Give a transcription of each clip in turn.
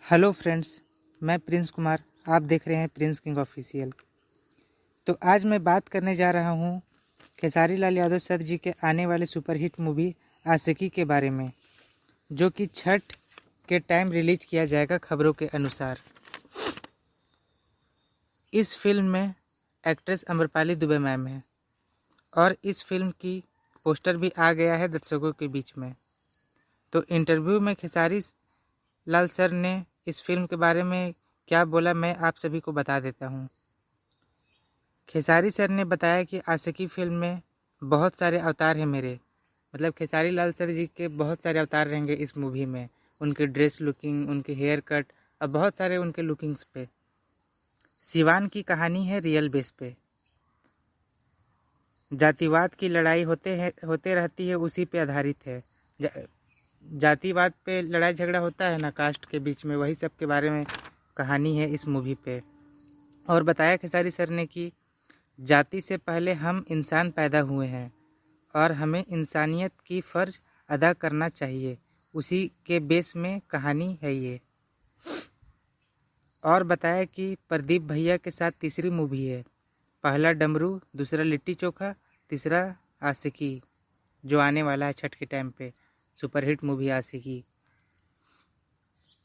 Hello friends, मैं Prince Kumar. आप देख रहे हैं प्रिंस किंग ऑफिशियल। तो आज मैं बात करने जा रहा हूँ खेसारी लाल यादव सर जी के आने वाले सुपरहिट मूवी आशिकी के बारे में, जो कि छठ के टाइम रिलीज किया जाएगा खबरों के अनुसार। इस फिल्म में एक्ट्रेस अम्रपाली दुबे मैम है और इस फिल्म की पोस्टर भी आ गया है दर्शकों के बीच में। तो इंटरव्यू में खेसारी लाल सर ने इस फिल्म के बारे में क्या बोला, मैं आप सभी को बता देता हूँ। खेसारी सर ने बताया कि आशिकी फिल्म में बहुत सारे अवतार हैं मेरे, मतलब खेसारी लाल सर जी के बहुत सारे अवतार रहेंगे इस मूवी में। उनके ड्रेस लुकिंग, उनके हेयर कट और बहुत सारे उनके लुकिंग्स पे। सिवान की कहानी है रियल बेस पे। जातिवाद की लड़ाई होते रहती है, उसी पे आधारित है। जातिवाद पे लड़ाई झगड़ा होता है ना कास्ट के बीच में, वही सब के बारे में कहानी है इस मूवी पे। और बताया खेसारी सर ने कि जाति से पहले हम इंसान पैदा हुए हैं और हमें इंसानियत की फ़र्ज अदा करना चाहिए, उसी के बेस में कहानी है ये। और बताया कि प्रदीप भैया के साथ तीसरी मूवी है। पहला डमरू, दूसरा लिट्टी चोखा, तीसरा आशिकी, जो आने वाला है छठ के टाइम पे सुपरहिट मूवी आशिकी।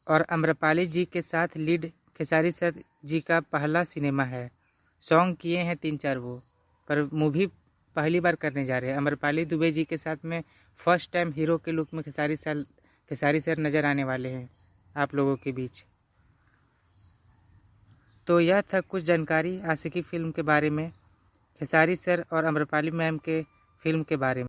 और अम्रपाली जी के साथ लीड खेसारी सर जी का पहला सिनेमा है। सॉन्ग किए हैं 3-4 वो, पर मूवी पहली बार करने जा रहे हैं। अम्रपाली दुबे जी के साथ में फर्स्ट टाइम हीरो के लुक में खेसारी सर नज़र आने वाले हैं आप लोगों के बीच। तो यह था कुछ जानकारी आशिकी फ़िल्म के बारे में, खेसारी सर और अम्रपाली मैम के फिल्म के बारे में।